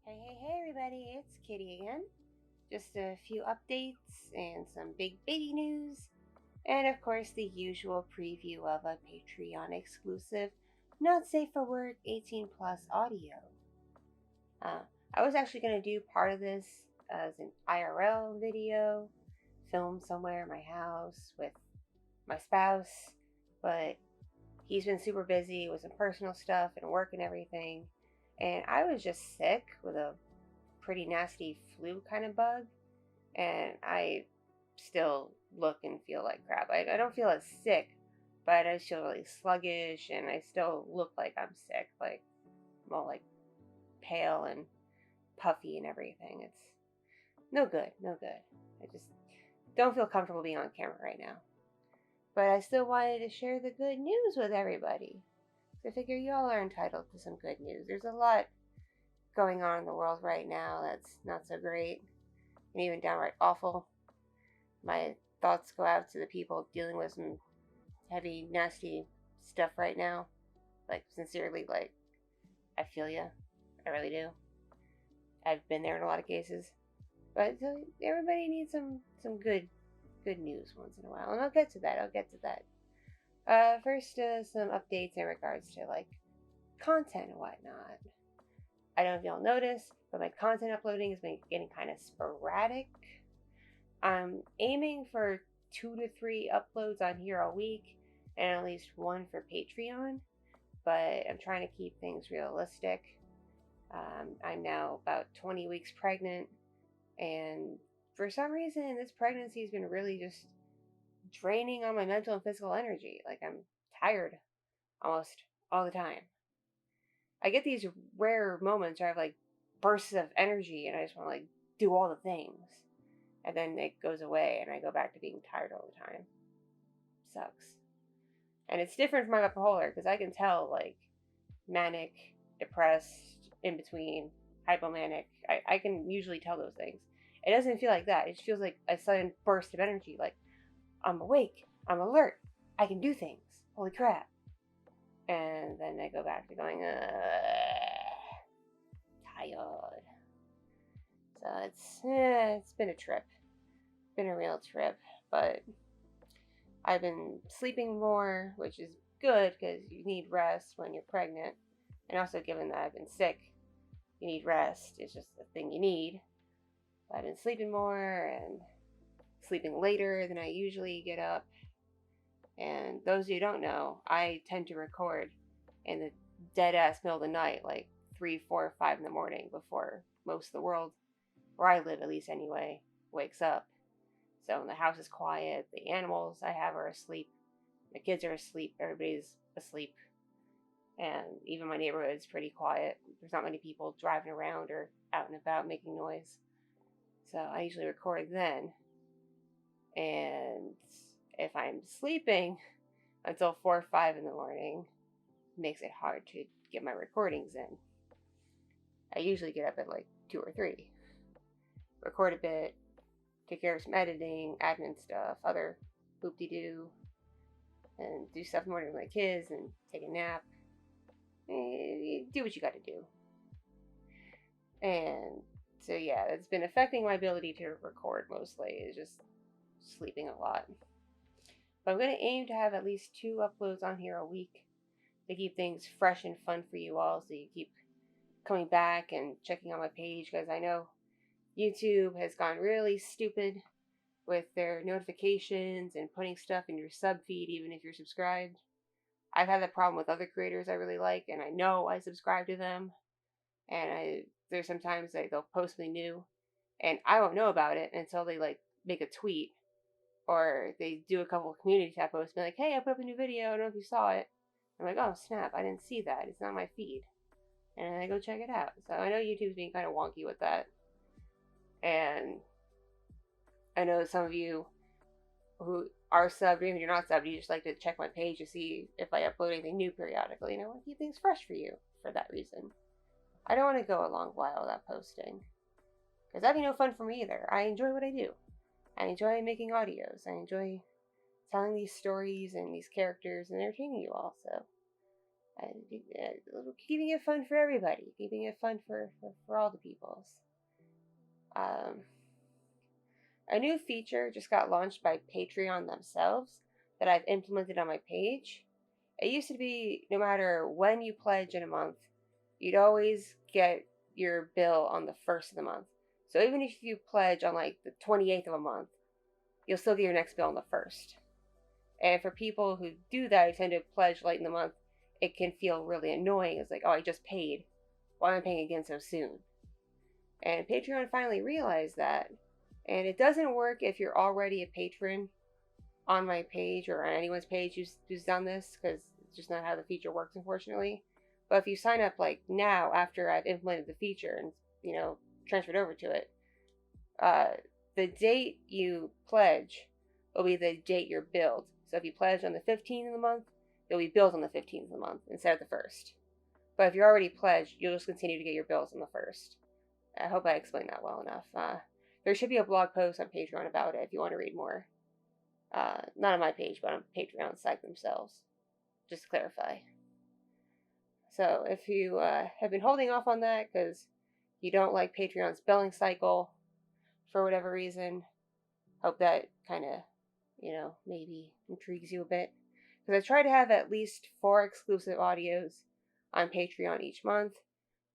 Hey, everybody, it's Kitty again. Just a few updates and some big baby news, and of course, the usual preview of a Patreon exclusive, not safe for work 18 plus audio. Uh, I was actually going to do part of this as an IRL video, filmed somewhere in my house with my spouse, but he's been super busy with some personal stuff and work and everything. And I was just sick with a pretty nasty flu kind of bug, and I still look and feel like crap. I don't feel as sick, but I feel really sluggish, and I still look like I'm sick. Like, I'm all like pale and puffy and everything. It's no good, no good. I just don't feel comfortable being on camera right now. But I still wanted to share the good news with everybody. So I figure you all are entitled to some good news. There's a lot going on in the world right now that's not so great and even downright awful. My thoughts go out to the people dealing with some heavy, nasty stuff right now. Like, sincerely, like, I feel ya. I really do. I've been there in a lot of cases. But so everybody needs some good news once in a while. And I'll get to that. First, some updates in regards to, like, content and whatnot. I don't know if y'all noticed, but my content uploading has been getting kind of sporadic. I'm aiming for 2 to 3 uploads on here a week and at least one for Patreon, but I'm trying to keep things realistic. I'm now about 20 weeks pregnant, and for some reason, this pregnancy has been really just draining on my mental and physical energy. Like, I'm tired almost all the time. I get these rare moments where I have like bursts of energy and I just want to like do all the things. And then it goes away and I go back to being tired all the time. Sucks. And it's different from my bipolar because I can tell like manic, depressed, in between, hypomanic. I can usually tell those things. It doesn't feel like that. It feels like a sudden burst of energy. Like, I'm awake, I'm alert, I can do things. Holy crap. And then I go back to going, tired. So it's been a trip. Been a real trip. But I've been sleeping more, which is good because you need rest when you're pregnant. And also, given that I've been sick, you need rest. It's just a thing you need. But I've been sleeping more and sleeping later than I usually get up. And those of you who don't know, I tend to record in the dead ass middle of the night, like 3, 4, 5 in the morning before most of the world, where I live at least anyway, wakes up. So when the house is quiet, the animals I have are asleep, the kids are asleep, everybody's asleep, and even my neighborhood is pretty quiet. There's not many people driving around or out and about making noise. So I usually record then. And if I'm sleeping until 4 or 5 in the morning, it makes it hard to get my recordings in. I usually get up at like 2 or 3, record a bit, take care of some editing, admin stuff, other hoop-de-doo, and do stuff in the morning with my kids and take a nap. Do what you gotta do. And so yeah, it's been affecting my ability to record mostly. It's just sleeping a lot. But I'm going to aim to have at least 2 uploads on here a week to keep things fresh and fun for you all, so you keep coming back and checking on my page, because I know YouTube has gone really stupid with their notifications and putting stuff in your sub feed even if you're subscribed. I've had that problem with other creators I really like, and I know I subscribe to them, and there's sometimes they'll post something new and I won't know about it until they like make a tweet, or they do a couple of community tab posts and be like, hey, I put up a new video, I don't know if you saw it. I'm like, oh snap, I didn't see that, it's not my feed. And I go check it out. So I know YouTube's being kind of wonky with that. And I know some of you who are subbed, even if you're not subbed, you just like to check my page to see if I upload anything new periodically. And I want to keep things fresh for you for that reason. I don't want to go a long while without posting, because that'd be no fun for me either. I enjoy what I do. I enjoy making audios. I enjoy telling these stories and these characters and entertaining you all. So Keeping it fun for everybody, keeping it fun for all the peoples. Um, a new feature just got launched by Patreon themselves that I've implemented on my page. It used to be no matter when you pledge in a month, you'd always get your bill on the first of the month. So even if you pledge on like the 28th of a month, you'll still get your next bill on the first. And for people who do that, who tend to pledge late in the month, it can feel really annoying. It's like, oh, I just paid. Why am I paying again so soon? And Patreon finally realized that. And it doesn't work if you're already a patron on my page or on anyone's page who's done this, because it's just not how the feature works, unfortunately. But if you sign up like now, after I've implemented the feature and transferred over to it, the date you pledge will be the date you're billed. So if you pledge on the 15th of the month, you'll be billed on the 15th of the month instead of the 1st. But if you're already pledged, you'll just continue to get your bills on the 1st. I hope I explained that well enough. There should be a blog post on Patreon about it if you want to read more. Not on my page, but on Patreon's site themselves. Just to clarify. So if you have been holding off on that because you don't like Patreon's billing cycle for whatever reason, hope that kind of, maybe intrigues you a bit. Because I try to have at least 4 exclusive audios on Patreon each month.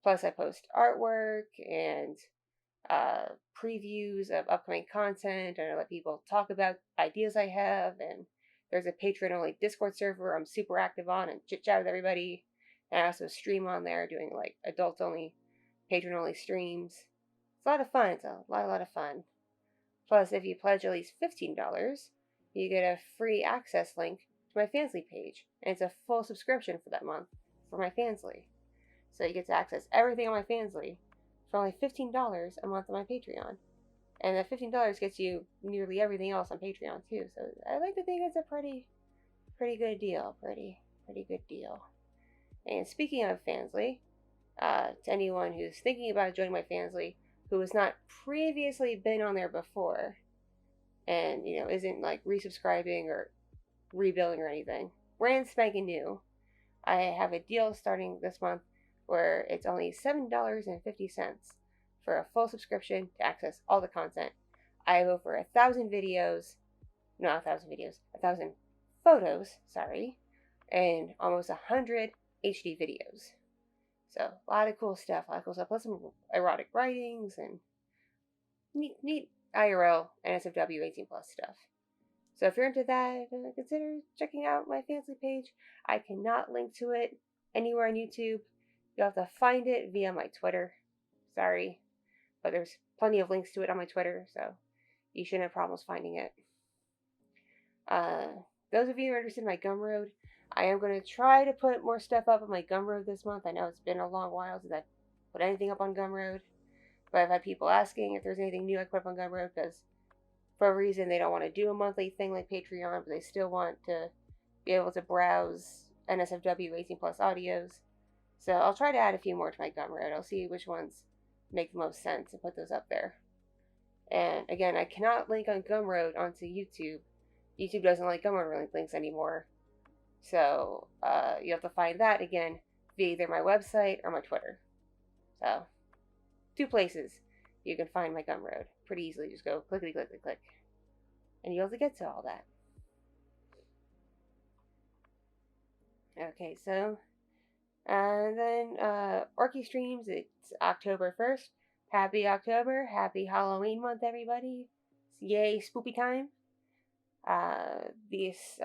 Plus I post artwork and previews of upcoming content, and I let people talk about ideas I have. And there's a Patreon-only Discord server I'm super active on and chit-chat with everybody. And I also stream on there doing like adult-only, Patreon-only streams. It's a lot of fun. It's a lot of fun. Plus, if you pledge at least $15, you get a free access link to my Fansly page. And it's a full subscription for that month for my Fansly. So you get to access everything on my Fansly for only $15 a month on my Patreon. And that $15 gets you nearly everything else on Patreon too. So I like to think it's a pretty good deal. Pretty good deal. And speaking of Fansly, to anyone who's thinking about joining my Fansly, who has not previously been on there before, and isn't like resubscribing or rebuilding or anything, brand spanking new, I have a deal starting this month where it's only $7.50 for a full subscription to access all the content. I have over 1,000 videos, not 1,000 videos, 1,000 photos, sorry, and almost 100 HD videos. So a lot of cool stuff, plus some erotic writings and neat IRL NSFW 18 plus stuff. So if you're into that, consider checking out my Fansly page. I cannot link to it anywhere on YouTube. You'll have to find it via my Twitter. Sorry, but there's plenty of links to it on my Twitter, so you shouldn't have problems finding it. Those of you who are interested in my Gumroad, I am going to try to put more stuff up on my Gumroad this month. I know it's been a long while since I put anything up on Gumroad, but I've had people asking if there's anything new I can put up on Gumroad, because for a reason they don't want to do a monthly thing like Patreon, but they still want to be able to browse NSFW 18 plus audios. So I'll try to add a few more to my Gumroad. I'll see which ones make the most sense and put those up there. And again, I cannot link on Gumroad onto YouTube. YouTube doesn't like Gumroad links anymore. So you have to find that again via either my website or my Twitter. So 2 places you can find my Gumroad pretty easily. Just go clickety click, and you'll be able to get to all that. Okay, so and then Orky streams. It's October 1st. Happy October! Happy Halloween month, everybody! Yay, spoopy time! This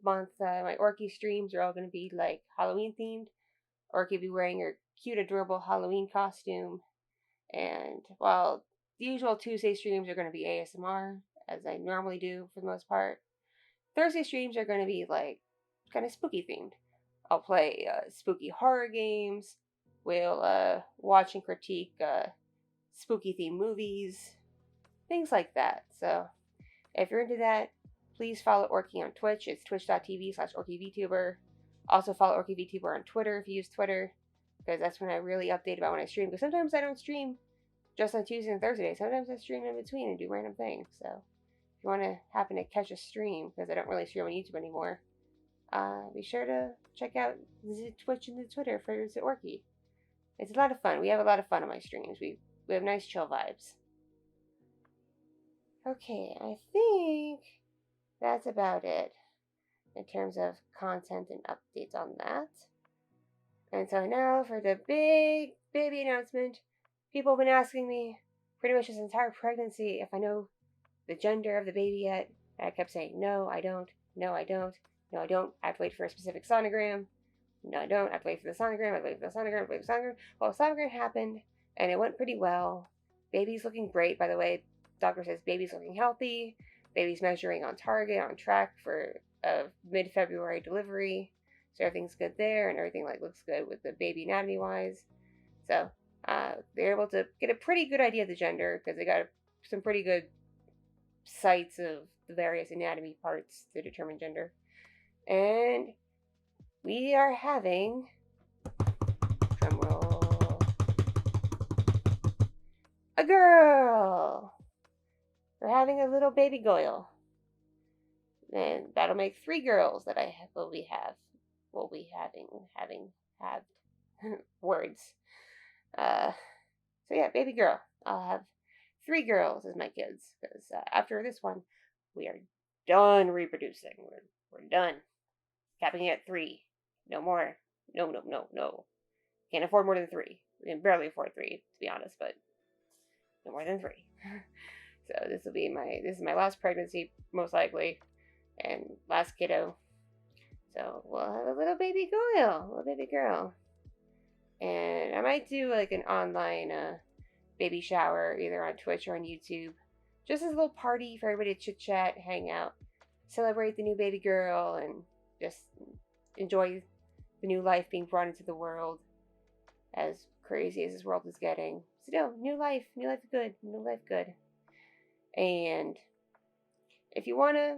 month, my Orky streams are all going to be like Halloween themed. Orky will be wearing her cute, adorable Halloween costume. And while the usual Tuesday streams are going to be ASMR, as I normally do for the most part, Thursday streams are going to be like kind of spooky themed. I'll play spooky horror games. We'll watch and critique spooky themed movies, things like that. So if you're into that, please follow Orky on Twitch. It's twitch.tv/OrkyVTuber. Also follow OrkyVTuber on Twitter if you use Twitter, because that's when I really update about when I stream. Because sometimes I don't stream just on Tuesday and Thursday. Sometimes I stream in between and do random things. So if you want to happen to catch a stream, because I don't really stream on YouTube anymore, be sure to check out the Twitch and the Twitter for Orky. It's a lot of fun. We have a lot of fun on my streams. We have nice chill vibes. Okay, I think that's about it in terms of content and updates on that. And so now for the big baby announcement. People have been asking me pretty much this entire pregnancy if I know the gender of the baby yet. And I kept saying, no, I don't. No, I don't. No, I don't. I have to wait for a specific sonogram. No, I don't. I have to wait for the sonogram. I have to wait for the sonogram. I have to wait for the sonogram. Well, the sonogram happened, and it went pretty well. Baby's looking great, by the way. Doctor says baby's looking healthy. Baby's measuring on target, on track for a mid-February delivery. So everything's good there, and everything looks good with the baby anatomy-wise. So they're able to get a pretty good idea of the gender because they got some pretty good sites of the various anatomy parts to determine gender. And we are having, drumroll, a girl. We're having a little baby Goyle. And that'll make 3 girls that will be having words. So yeah, baby girl. I'll have 3 girls as my kids because after this one, we are done reproducing. We're done. Capping it at 3. No more. No. Can't afford more than 3. We can barely afford 3, to be honest, but no more than 3. So this is my last pregnancy, most likely, and last kiddo. So we'll have a little baby girl. And I might do an online baby shower, either on Twitch or on YouTube. Just as a little party for everybody to chit chat, hang out, celebrate the new baby girl, and just enjoy the new life being brought into the world. As crazy as this world is getting. Still, new life good. And if you want to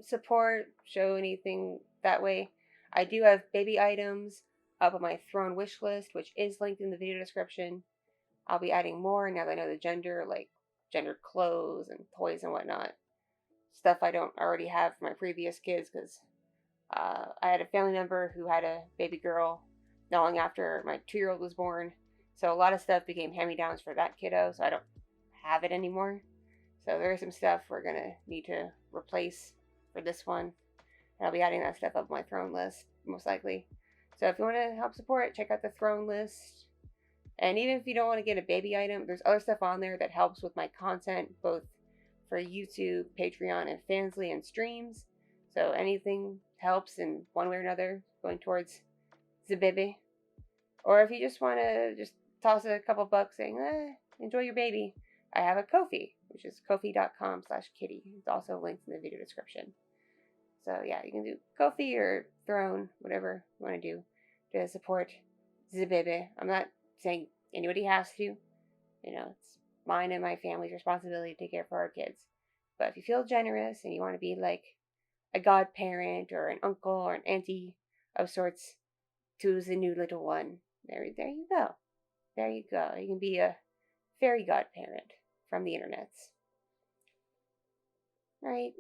support, show anything that way, I do have baby items up on my Throne wish list, which is linked in the video description. I'll be adding more now that I know the gender, like gender clothes and toys and whatnot. Stuff I don't already have for my previous kids because I had a family member who had a baby girl not long after my 2-year-old was born. So a lot of stuff became hand-me-downs for that kiddo, so I don't have it anymore. So there is some stuff we're going to need to replace for this one. And I'll be adding that stuff up on my Throne list, most likely. So if you want to help support, check out the Throne list. And even if you don't want to get a baby item, there's other stuff on there that helps with my content, both for YouTube, Patreon, and Fansly and streams. So anything helps in one way or another going towards the baby. Or if you just want to just toss a couple bucks saying, enjoy your baby, I have a Ko-fi, which is ko-fi.com/kitty. It's also linked in the video description. So yeah, you can do Ko-fi or Throne, whatever you want to do to support the baby. I'm not saying anybody has to. You know, it's mine and my family's responsibility to take care of our kids. But if you feel generous and you want to be like a godparent or an uncle or an auntie of sorts to the new little one, there you go. There you go. You can be a fairy godparent from the internets. Right,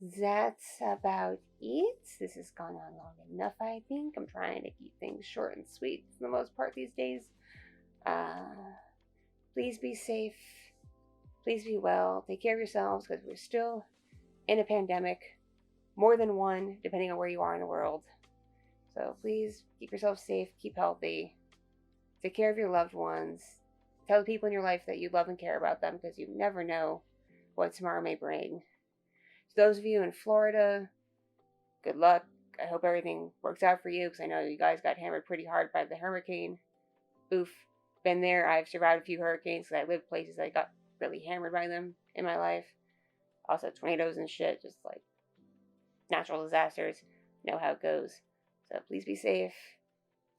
that's about it. This has gone on long enough, I think. I'm trying to keep things short and sweet for the most part these days. Please be safe. Please be well. Take care of yourselves because we're still in a pandemic. More than one, depending on where you are in the world. So please keep yourself safe. Keep healthy. Take care of your loved ones. Tell the people in your life that you love and care about them because you never know what tomorrow may bring. To those of you in Florida, good luck. I hope everything works out for you because I know you guys got hammered pretty hard by the hurricane. Oof. Been there. I've survived a few hurricanes because I lived places that got really hammered by them in my life. Also tornadoes and shit, just like natural disasters. Know how it goes. So please be safe.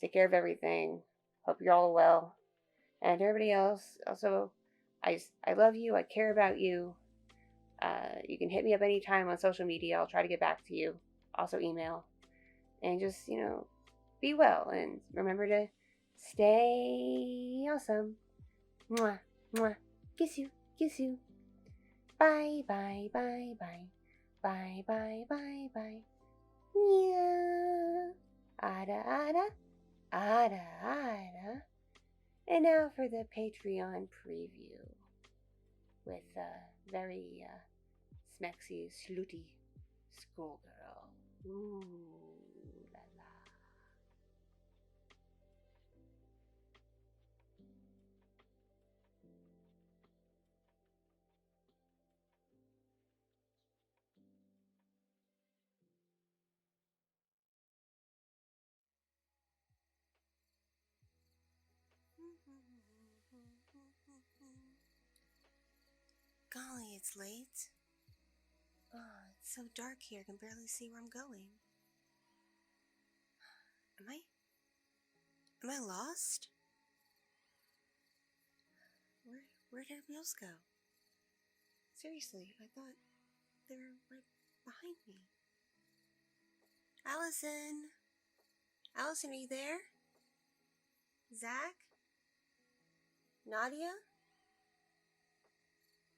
Take care of everything. Hope you're all well. And everybody else, also, I love you. I care about you. You can hit me up anytime on social media. I'll try to get back to you. Also email. And just, be well. And remember to stay awesome. Mwah, mwah. Kiss you, kiss you. Bye, bye, bye, bye. Bye, bye, bye, bye. Yeah. Ada, ada, ada, ada. And now for the Patreon preview with a very smexy, slutty schoolgirl. Ooh la la. Golly, it's late. Oh, it's so dark here, I can barely see where I'm going. Am I lost? Where did everybody else go? Seriously, I thought they were right behind me. Allison? Allison, are you there? Zach? Nadia?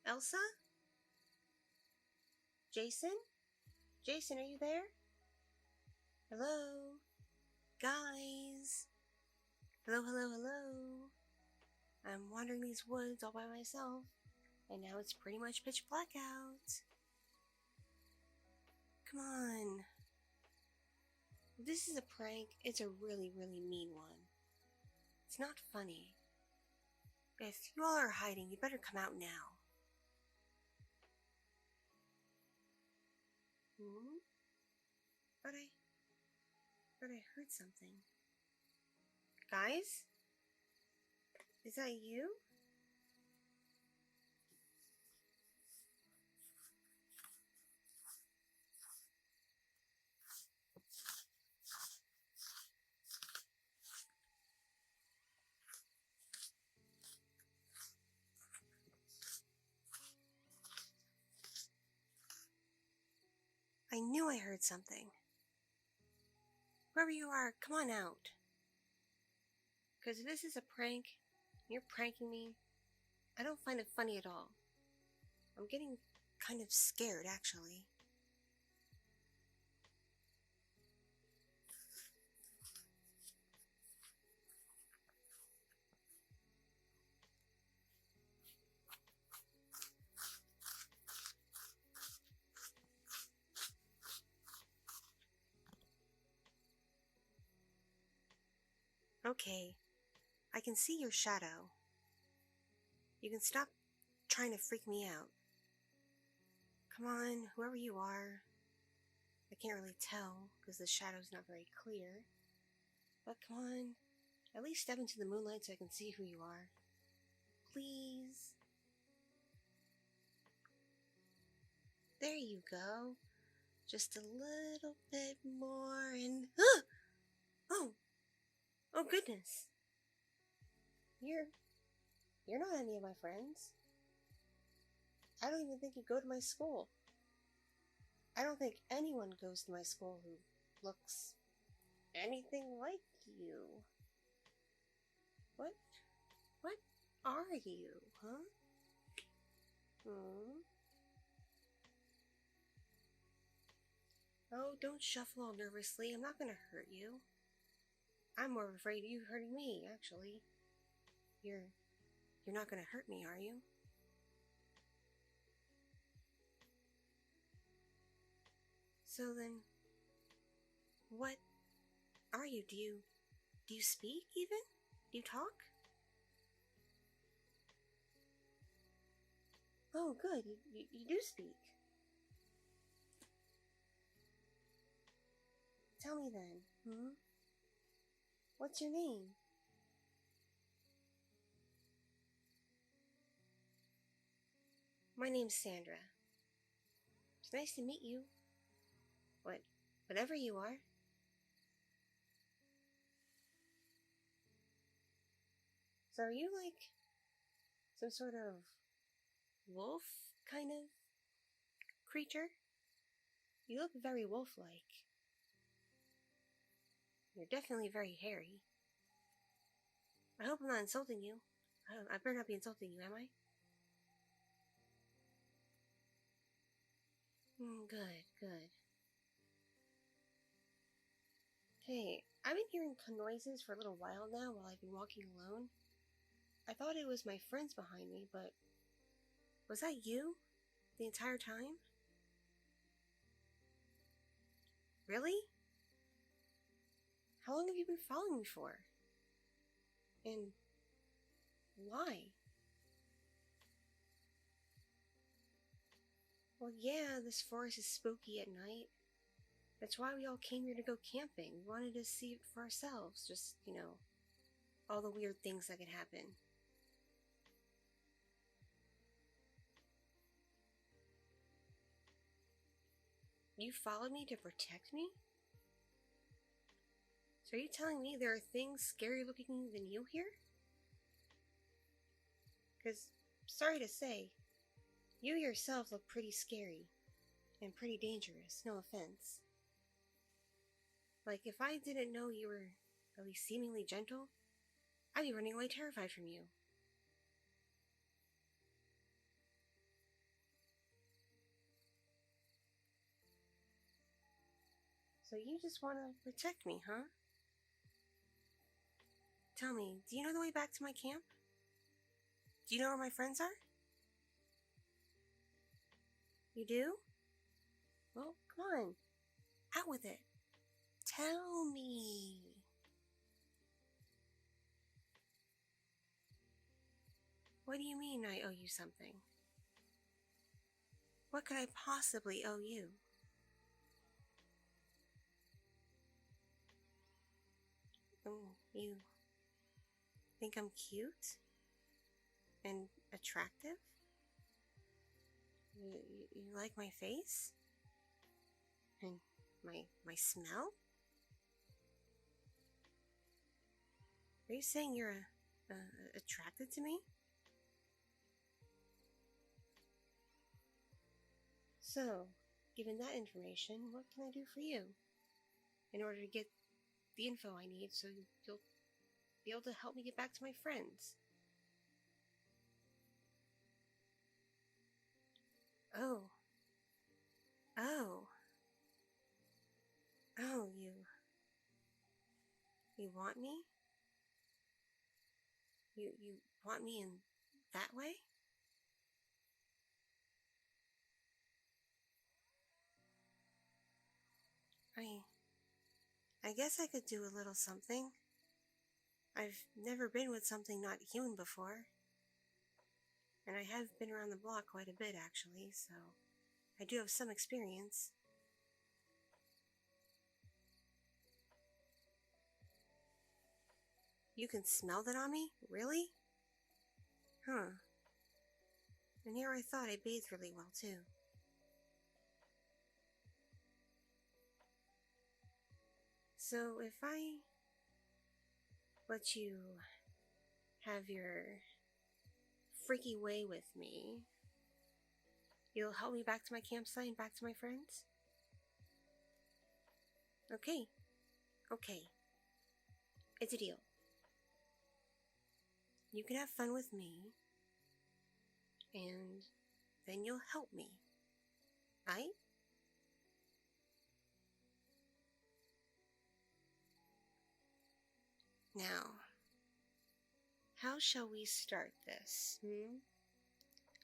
Elsa? Jason? Jason, are you there? Hello? Guys? Hello, hello, hello? I'm wandering these woods all by myself, and now it's pretty much pitch black out. Come on. If this is a prank, it's a really, really mean one. It's not funny. If you all are hiding, you better come out now. But I heard something. Guys? Is that you? I knew I heard something. Whoever you are, come on out. Because if this is a prank, you're pranking me, I don't find it funny at all. I'm getting kind of scared, actually. Okay, I can see your shadow. You can stop trying to freak me out. Come on, whoever you are. I can't really tell because the shadow's not very clear. But come on, at least step into the moonlight so I can see who you are. Please. There you go. Just a little bit more and... Oh goodness. You're not any of my friends. I don't even think you go to my school. I don't think anyone goes to my school who looks anything like you. What are you, huh? Oh, don't shuffle all nervously. I'm not gonna hurt you. I'm more afraid of you hurting me, actually. You're not gonna hurt me, are you? So then, what are you? Do you speak even? Do you talk? Oh, good. You do speak. Tell me then, What's your name? My name's Sandra. It's nice to meet you. Whatever you are. So are you like some sort of wolf kind of creature? You look very wolf-like. You're definitely very hairy. I hope I'm not insulting you. I better not be insulting you, am I? Good. Hey, I've been hearing noises for a little while now while I've been walking alone. I thought it was my friends behind me, but was that you the entire time? Really? How long have you been following me for? And why? Well, yeah, this forest is spooky at night. That's why we all came here to go camping. We wanted to see it for ourselves. Just, all the weird things that could happen. You followed me to protect me? So are you telling me there are things scarier looking than you here? Because, sorry to say, you yourself look pretty scary. And pretty dangerous, no offense. Like, if I didn't know you were at least seemingly gentle, I'd be running away terrified from you. So you just want to protect me, huh? Tell me, do you know the way back to my camp? Do you know where my friends are? You do? Well, come on. Out with it. Tell me. What do you mean I owe you something? What could I possibly owe you? Oh, you think I'm cute? And attractive? You like my face? And my smell? Are you saying you're attracted to me? So, given that information, what can I do for you? In order to get the info I need so you'll be able to help me get back to my friends. Oh, you want me? You want me in that way? I guess I could do a little something. I've never been with something not human before. And I have been around the block quite a bit, actually, so I do have some experience. You can smell that on me? Really? Huh. And here I thought I bathed really well, too. So if I let you have your freaky way with me, you'll help me back to my campsite and back to my friends? Okay. It's a deal. You can have fun with me, and then you'll help me. Right? Now, how shall we start this,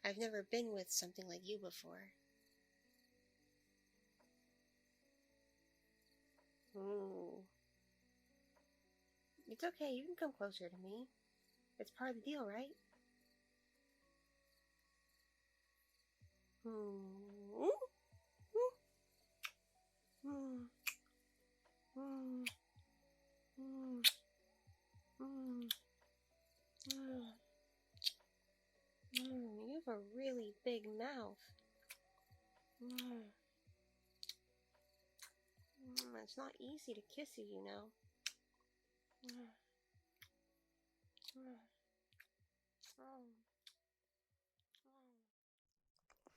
I've never been with something like you before. Ooh. It's okay, you can come closer to me. It's part of the deal, right? You have a really big mouth. It's not easy to kiss you, you know.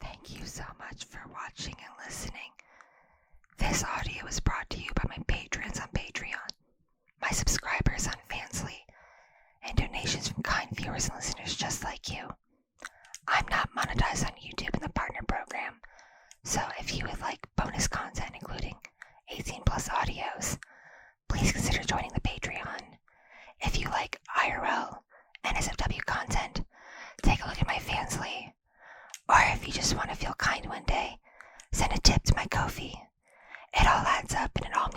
Thank you so much for watching and listening. This audio is brought to you by my patrons on Patreon, my subscribers on Fansly, and donations from kind viewers and listeners just like you. I'm not monetized on YouTube in the partner program, so if you would like bonus content including 18+ audios, please consider joining the Patreon. If you like IRL NSFW content, take a look at my Fansly. Or if you just want to feel kind one day, send a tip to my Ko-fi. It all adds up and it all